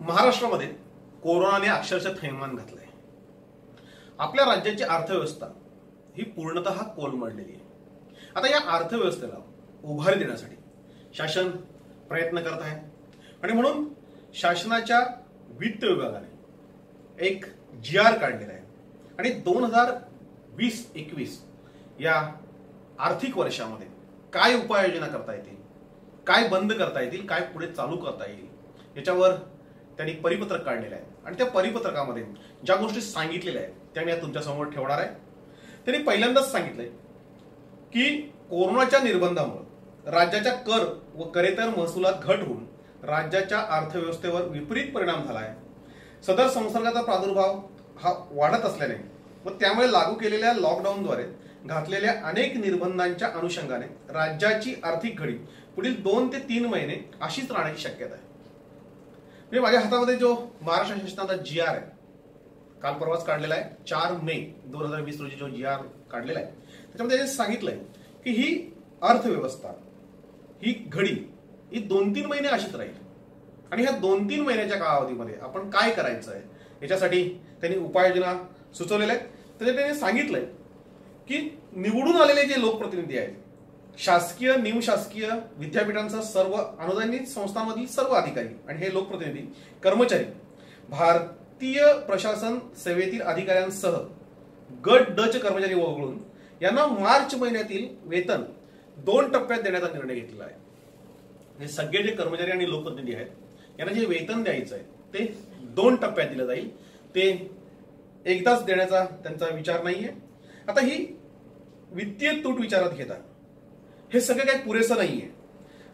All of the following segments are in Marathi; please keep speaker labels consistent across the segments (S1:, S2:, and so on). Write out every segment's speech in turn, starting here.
S1: महाराष्ट्रामध्ये कोरोनाने अक्षरशः थैमान घातलंय। आपल्या राज्याची अर्थव्यवस्था ही पूर्णतः कोलमडलेली आहे। आता या अर्थव्यवस्थेला उभारी देण्यासाठी शासन प्रयत्न करत आहे आणि म्हणून शासनाच्या वित्त विभागाने एक GR काढलेला आहे आणि 2020-21 या आर्थिक वर्षामध्ये काय उपाययोजना करता येतील, काय बंद करता येतील, काय पुढे चालू करता येईल याच्यावर त्यांनी परिपत्रक काढलेलं आहे आणि त्या परिपत्रकामध्ये ज्या गोष्टी सांगितलेल्या आहेत त्या मी तुमच्या समोर ठेवणार आहे। त्यांनी पहिल्यांदाच सांगितलंय की कोरोनाच्या निर्बंधामुळे राज्याच्या कर व करेतर महसुलात घट होऊन राज्याच्या अर्थव्यवस्थेवर विपरीत परिणाम झाला आहे। सदर संसर्गाचा प्रादुर्भाव हा वाढत असल्याने व त्यामुळे लागू केलेल्या लॉकडाऊनद्वारे घातलेल्या अनेक निर्बंधांच्या अनुषंगाने राज्याची आर्थिक घडी पुढील 2 ते 3 महिने अशीच राहण्याची शक्यता आहे। म्हणजे माझ्या हातामध्ये जो महाराष्ट्र शासनाचा GR आहे, काल परवाच काढलेला आहे, 4 मे 2020 रोजी जो GR काढलेला आहे त्याच्यामध्ये सांगितलंय की ही अर्थव्यवस्था, ही घडी ही 2-3 महिने अशीच राहील आणि ह्या 2-3 महिन्याच्या कालावधीमध्ये आपण काय करायचं आहे याच्यासाठी त्यांनी उपाययोजना सुचवलेल्या आहेत। त्याच्यात त्यांनी सांगितलंय की निवडून आलेले जे लोकप्रतिनिधी आहेत, शासकीय निमशासकीय विद्यापीठांचा सर्व अनुदानित संस्थांमधील सर्व अधिकारी आणि हे लोकप्रतिनिधी कर्मचारी भारतीय प्रशासन सेवेतील अधिकाऱ्यांसह गट ड चे कर्मचारी वगळून यांना मार्च महिन्यातील वेतन 2 टप्प्यात देण्याचा निर्णय घेतलेला आहे। हे सगळे जे कर्मचारी आणि लोकप्रतिनिधी आहेत यांना जे वेतन द्यायचं आहे ते 2 टप्प्यात दिलं जाईल, ते एकदाच देण्याचा त्यांचा विचार नाहीये। आता ही वित्तीय तूट विचारात घेता हे सगळं काही पुरेसं नाहीये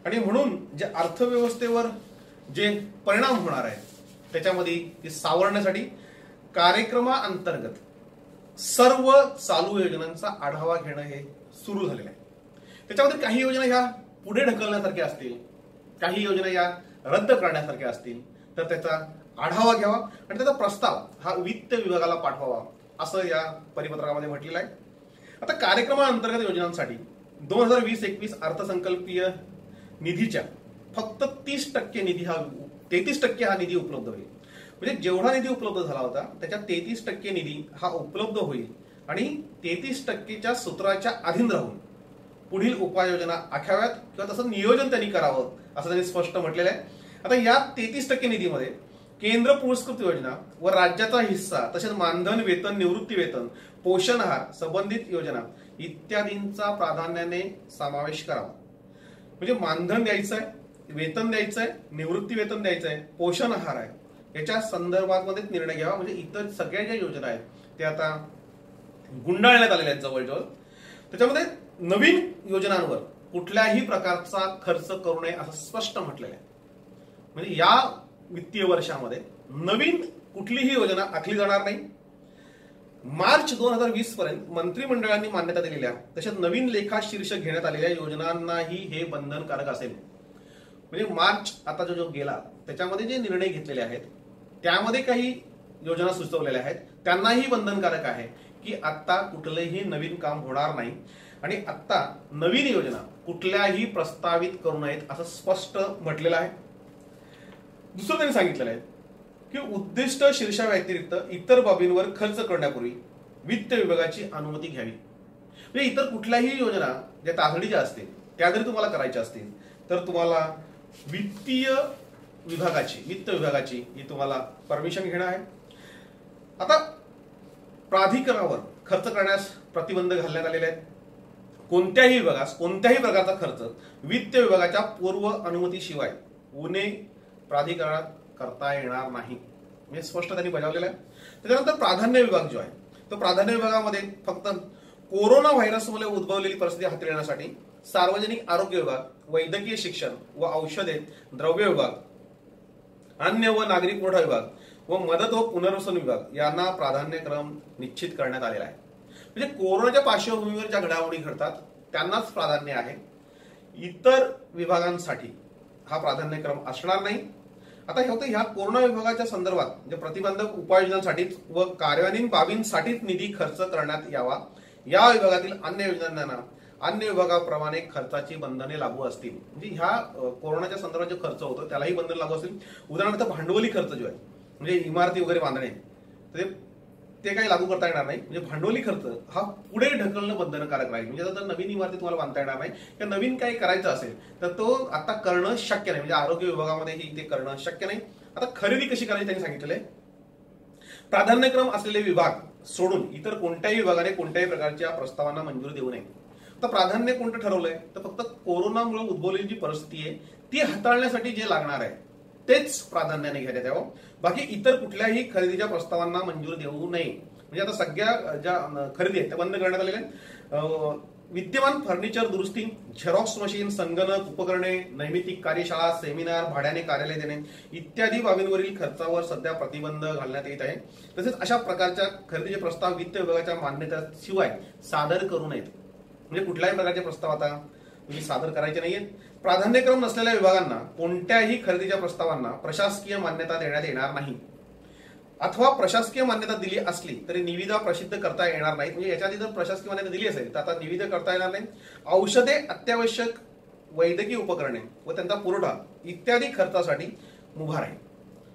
S1: आणि म्हणून जे अर्थव्यवस्थेवर जे परिणाम होणार आहे त्याच्यामध्ये ते सावरण्यासाठी कार्यक्रमाअंतर्गत सर्व चालू योजनांचा आढावा घेणं हे सुरू झालेलं आहे। त्याच्यामध्ये काही योजना ह्या पुढे ढकलण्यासारख्या असतील, काही योजना या रद्द करण्यासारख्या असतील, तर त्याचा आढावा घ्यावा आणि त्याचा प्रस्ताव हा वित्त विभागाला पाठवावा असं या परिपत्रकामध्ये म्हटलेलं आहे। आता कार्यक्रमाअंतर्गत योजनांसाठी 2020-21 अर्थसंकल्पीय निधीच्या फक्त 30% निधी हा 33% हा निधी उपलब्ध होईल। म्हणजे जेवढा निधी उपलब्ध झाला होता त्याच्या 33% निधी हा उपलब्ध होईल आणि 33%च्या सूत्राच्या अधीन राहून पुढील उपाययोजना आखाव्यात किंवा तसं नियोजन त्यांनी करावं असं त्यांनी स्पष्ट म्हटलेलं आहे। आता या 33% निधीमध्ये केंद्र पुरस्कृत योजना व राज्याचा हिस्सा तसेच मानधन वेतन, निवृत्ती वेतन, पोषण आहार संबंधित योजना इत्यादींचा प्राधान्याने समावेश करावा। म्हणजे मानधन द्यायचं आहे, वेतन द्यायचं आहे, निवृत्ती वेतन द्यायचं आहे, पोषण आहार आहे, याच्या संदर्भामध्ये निर्णय घ्यावा। म्हणजे इतर सगळ्या ज्या योजना आहेत त्या आता गुंडाळण्यात आलेल्या आहेत जवळजवळ। त्याच्यामध्ये नवीन योजनांवर कुठल्याही प्रकारचा खर्च करू नये असं स्पष्ट म्हटलेलं आहे। म्हणजे या वित्तीय वर्षामध्ये नवीन कुठलीही योजना आखली जाणार नाही। मार्च 2020 पर्यंत मंत्रिमंडळांनी मान्यता दिलेल्या तसेच नवीन लेखा शीर्षक घेण्यात आलेल्या योजनांनाही हे बंधनकारक असेल। म्हणजे मार्च आता जो गेला त्याच्यामध्ये जे निर्णय घेतलेले आहेत त्यामध्ये काही योजना सुचवलेल्या आहेत त्यांनाही बंधनकारक आहे की आता कुठलंही नवीन काम होणार नाही आणि आता नवीन योजना कुठल्याही प्रस्तावित करू नयेत असं स्पष्ट म्हटलेलं आहे। दुसरं त्यांनी सांगितलेलं आहे की उद्दिष्ट शीर्षाव्यतिरिक्त इतर बाबींवर खर्च करण्यापूर्वी वित्त विभागाची अनुमती घ्यावी। म्हणजे इतर कुठल्याही योजना ज्या तातडीच्या असतील त्या जरी तुम्हाला करायच्या असतील तर तुम्हाला वित्त विभागाची ही तुम्हाला परमिशन घेणं आहे। आता प्राधिकरणावर खर्च करण्यास प्रतिबंध घालण्यात आलेले आहेत। कोणत्याही विभागास कोणत्याही प्रकारचा खर्च वित्त विभागाच्या पूर्व अनुमतीशिवाय उणे प्राधिकरणात करता येणार नाही, म्हणजे स्पष्ट त्यांनी बजावलेलं आहे। त्याच्यानंतर प्राधान्य विभाग जो आहे तो प्राधान्य विभागामध्ये फक्त कोरोना व्हायरसमुळे उद्भवलेली परिस्थिती हाताळण्यासाठी सार्वजनिक आरोग्य विभाग, वैद्यकीय शिक्षण व औषधे द्रव्य विभाग, अन्न व नागरी पुरवठा विभाग व मदत व पुनर्वसन विभाग यांना प्राधान्यक्रम निश्चित करण्यात आलेला आहे। म्हणजे कोरोनाच्या पार्श्वभूमीवर ज्या घडामोडी घडतात त्यांनाच प्राधान्य आहे, इतर विभागांसाठी हा प्राधान्यक्रम असणार नाही। आता हे होतं ह्या कोरोना विभागाच्या संदर्भात म्हणजे प्रतिबंधक उपाययोजनांसाठीच व कार्यान्वयन बाबींसाठीच निधी खर्च करण्यात यावा। या विभागातील अन्य योजनांना अन्य विभागाप्रमाणे खर्चाची बंधने लागू असतील. म्हणजे ह्या कोरोनाच्या संदर्भात जो खर्च होतो त्यालाही बंधन लागू असतील. उदाहरणार्थ भांडवली खर्च जो आहे म्हणजे इमारती वगैरे बांधणे ते काही लागू करता येणार नाही. म्हणजे भांडवली खर्च हा पुढे ढकलणं बंधनकारक राहील. म्हणजे जर नवीन इमारती तुम्हाला बांधता येणार नाही किंवा नवीन काही करायचं असेल तर तो आता करणं शक्य नाही. म्हणजे आरोग्य विभागामध्येही ते करणं शक्य नाही. आता खरेदी कशी करायची त्यांनी सांगितलेलं आहे. प्राधान्यक्रम असलेले विभाग सोडून इतर कोणत्याही विभागाने कोणत्याही प्रकारच्या प्रस्तावांना मंजुरी देऊ नये. तर प्राधान्य कोणतं ठरवलंय तर फक्त कोरोनामुळे उद्भवलेली जी परिस्थिती आहे ती हाताळण्यासाठी जे लागणार आहे तेच प्राधान्याने घेण्यात यावं. बाकी इतर कुठल्याही खरेदीच्या प्रस्तावांना मंजुरी देऊ नये. म्हणजे आता सगळ्या ज्या खरेदी आहेत त्या बंद करण्यात आलेल्या आहेत. विद्यमान फर्निचर दुरुस्ती, झेरॉक्स मशीन, संगणक उपकरणे, नैमित्तिक कार्यशाळा, सेमिनार, भाड्याने कार्यालय देणे इत्यादी बाबींवरील खर्चावर सध्या प्रतिबंध घालण्यात येत आहे. तसेच अशा प्रकारच्या खरेदीचे प्रस्ताव वित्त विभागाच्या मान्यतेशिवाय सादर करू नयेत. म्हणजे कुठल्याही प्रकारचे प्रस्ताव आता तुम्ही सादर करायचे नाहीयेत. प्राधान्यक्रम नसलेल्या विभागांना कोणत्याही खरेदीच्या प्रस्तावांना प्रशासकीय मान्यता देण्यात येणार नाही. अथवा प्रशासकीय मान्यता दिली असली तरी निविदा प्रसिद्ध करता येणार नाही. म्हणजे याच्या आधी जर प्रशासकीय मान्यता दिली असेल तर आता निविदा करता येणार नाही. औषधे, अत्यावश्यक वैद्यकीय उपकरणे व त्यांचा पुरवठा इत्यादी खर्चासाठी मुभा राहील.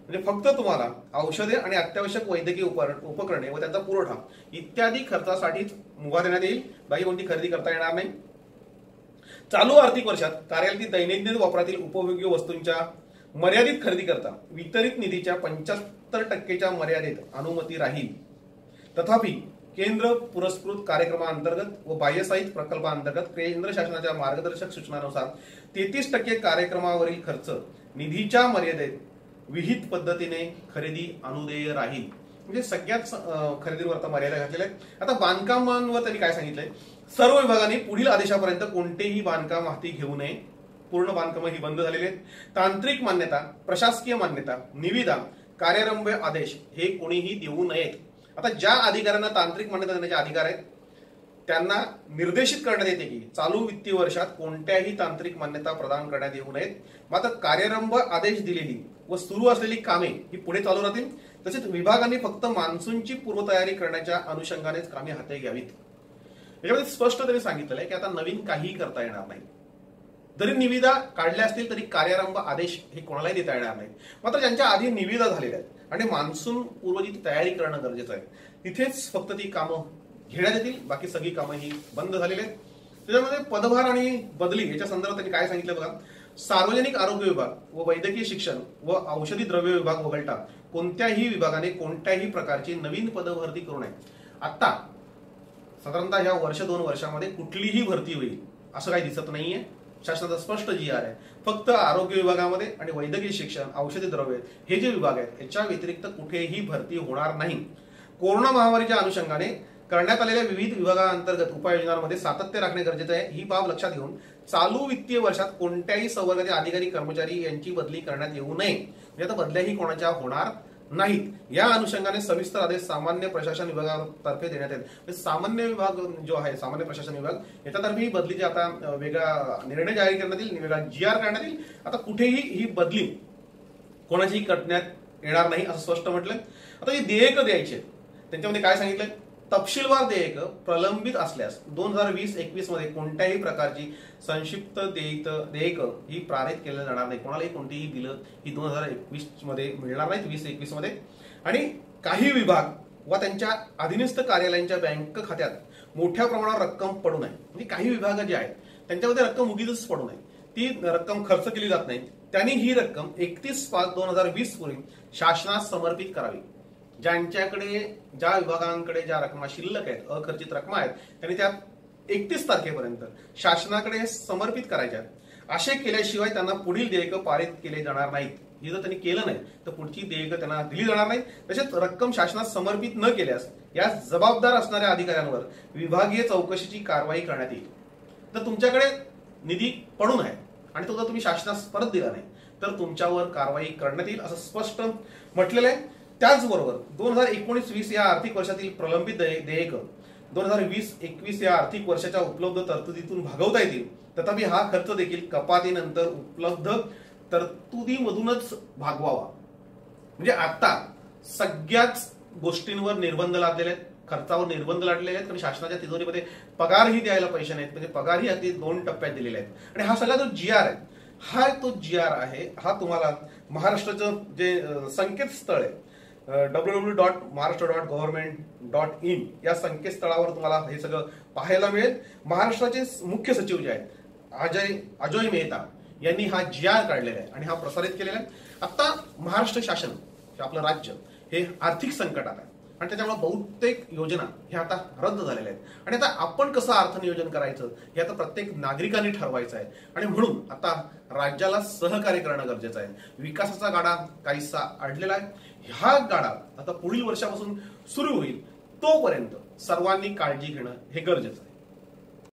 S1: म्हणजे फक्त तुम्हाला औषधे आणि अत्यावश्यक वैद्यकीय उपकरणे व त्यांचा पुरवठा इत्यादी खर्चासाठीच मुभा देण्यात येईल. बाकी कोणती खरेदी करता येणार नाही. चालू आर्थिक वर्षात कार्यालयातील दैनंदिन वापरातील उपयोगी वस्तूंच्या मर्यादित खरेदी करता वितरित निधीच्या 75% मर्यादेत अनुमती राहील. तथापि केंद्र पुरस्कृत कार्यक्रमाअंतर्गत व बाह्य साहित्य प्रकल्पाअंतर्गत केंद्र शासनाच्या मार्गदर्शक सूचनानुसार 33% कार्यक्रमावरील खर्च निधीच्या मर्यादेत विहित पद्धतीने खरेदी अनुदेय राहील. म्हणजे सगळ्याच खरेदीवर आता मर्यादा घातलेल्या आहेत. आता बांधकामांवर त्यांनी काय सांगितलंय, सर्व विभागांनी पुढील आदेशापर्यंत कोणतेही बांधकाम हाती घेऊ नये. पूर्ण बांधकाम ही बंद झालेली आहेत. तांत्रिक मान्यता, प्रशासकीय मान्यता, निविदा, कार्यारंभ आदेश हे कोणीही देऊ नयेत. आता ज्या अधिकाऱ्यांना तांत्रिक मान्यता देण्याचे अधिकार आहेत त्यांना निर्देशित करण्यात येते की चालू वित्तीय वर्षात कोणत्याही तांत्रिक मान्यता प्रदान करण्यात येऊ नयेत. मात्र कार्यारंभ आदेश दिलेली व सुरू असलेली कामे ही पुढे चालू राहतील. तसेच विभागांनी फक्त मान्सूनची पूर्वतयारी करण्याच्या अनुषंगानेच कामे हाती घ्यावीत. याच्यामध्ये स्पष्ट त्यांनी सांगितलेलं आहे की आता नवीन काहीही करता येणार नाही. जरी निविदा काढल्या असतील तरी कार्यारंभ आदेश हे कोणालाही देता येणार नाही. मात्र ज्यांच्या आधी निविदा झालेल्या आहेत आणि मान्सून पूर्वची तयारी करणं गरजेचं आहे तिथेच फक्त ती कामं घेण्यात येतील. बाकी सगळी कामं ही बंद झालेली आहेत. त्याच्यामध्ये पदभार आणि बदली याच्या संदर्भात त्यांनी काय सांगितलं बघा. सार्वजनिक आरोग्य विभाग व वैद्यकीय शिक्षण व औषधी द्रव्य विभाग वगळता कोणत्याही विभागाने कोणत्याही प्रकारची नवीन पदभरती करू नये. आता साधारणतः या वर्ष 2 वर्षामध्ये कुठलीही भरती होईल असं काही दिसत नाहीये. शासनाचा स्पष्ट GR आहे. फक्त आरोग्य विभागामध्ये आणि वैद्यकीय शिक्षण, औषधी द्रव्य हे जे विभाग आहेत याच्या व्यतिरिक्त कुठेही भरती होणार नाही. कोरोना महामारीच्या अनुषंगाने करण्यात आलेल्या विविध विभागांतर्गत उपाययोजनांमध्ये सातत्य राखणे गरजेचे आहे. ही बाब लक्षात घेऊन चालू वित्तीय वर्षात कोणत्याही संवर्गाचे अधिकारी कर्मचारी यांची बदली करण्यात येऊ नये. म्हणजे आता बदल्याही कोणाच्या होणार नाहीत. या अनुषंगाने सविस्तर आदेश सामान्य प्रशासन विभागातर्फे देण्यात येईल. सामान्य विभाग जो आहे सामान्य प्रशासन विभाग याच्यातर्फे ही बदलीची आता वेगळा निर्णय जारी करण्यात येईल, वेगळा GR करण्यात येईल. आता कुठेही ही बदली कोणाचीही करण्यात येणार नाही असं स्पष्ट म्हटलंय. आता ही देयक द्यायची त्यांच्यामध्ये काय सांगितलंय, तपशीलवार देयक प्रलंबित असल्यास 2020-21 मध्ये कोणत्याही प्रकारची संक्षिप्त देयक ही पारित केलं जाणार नाही. कोणालाही कोणतीही बिलं ही 2021 मध्ये मिळणार नाहीत, 2021 मध्ये. आणि काही विभाग व त्यांच्या अधीनस्थ कार्यालयांच्या बँक खात्यात मोठ्या प्रमाणावर रक्कम पडू नये. म्हणजे काही विभाग जे आहेत त्यांच्यामध्ये रक्कम उगीच पडू नये, ती रक्कम खर्च केली जात नाही. त्यांनी ही रक्कम 31/5/2020 पूर्वी शासनास समर्पित करावी. ज्यांच्याकडे ज्या विभागांकडे ज्या रकमा शिल्लक आहेत, अखर्चित रकमा आहेत, त्यांनी त्या 31 तारखेपर्यंत शासनाकडे समर्पित करायच्या. असे केल्याशिवाय त्यांना पुढील देयक पारित केले जाणार नाहीत. हे जर त्यांनी केलं नाही तर पुढची देयक त्यांना दिली जाणार नाही. तसेच रक्कम शासनास समर्पित न केल्यास या जबाबदार असणाऱ्या अधिकाऱ्यांवर विभागीय चौकशीची कारवाई करण्यात येईल. तर तुमच्याकडे निधी पडून आहे आणि तो जर तुम्ही शासनास परत दिला नाही तर तुमच्यावर कारवाई करण्यात येईल असं स्पष्ट म्हटलेलं आहे. त्याचबरोबर 2019-20 या आर्थिक वर्षातील प्रलंबित देयक 2020-21 या आर्थिक वर्षाच्या उपलब्ध तरतुदीतून भागवता येतील. तथापि हा खर्च देखील कपातीनंतर उपलब्ध तरतुदीमधूनच भागवावा. म्हणजे आता सगळ्याच गोष्टींवर निर्बंध लादलेले आहेत. खर्चावर निर्बंध लादलेले आहेत आणि शासनाच्या तिजोरीमध्ये पगारही द्यायला पैसे नाहीत, म्हणजे पगारही अगदी 2 टप्प्यात दिलेले आहेत. आणि हा सगळा जो GR आहे, हा तो GR आहे, हा तुम्हाला महाराष्ट्राचं जे संकेतस्थळ आहे www.maharashtra.government.in या संकेतस्थळावर तुम्हाला हे सगळं पाहायला मिळेल. महाराष्ट्राचे मुख्य सचिव जे आहेत अजोय मेहता यांनी हा GR काढलेला आहे आणि हा प्रसारित केलेला आहे. आता महाराष्ट्र शासन आपलं राज्य हे आर्थिक संकटात आहे आणि त्याच्यामुळे बहुतेक योजना ह्या आता रद्द झालेल्या आहेत आणि आता आपण कसं अर्थनियोजन करायचं हे आता प्रत्येक नागरिकांनी ठरवायचं आहे. आणि म्हणून आता राज्याला सहकार्य करणं गरजेचं आहे. विकासाचा गाडा काहीसा अडलेला आहे. हा गाडा आता पुढील वर्षापासून सुरू होईल, तोपर्यंत सर्वांनी काळजी घेणं हे गरजेचं आहे.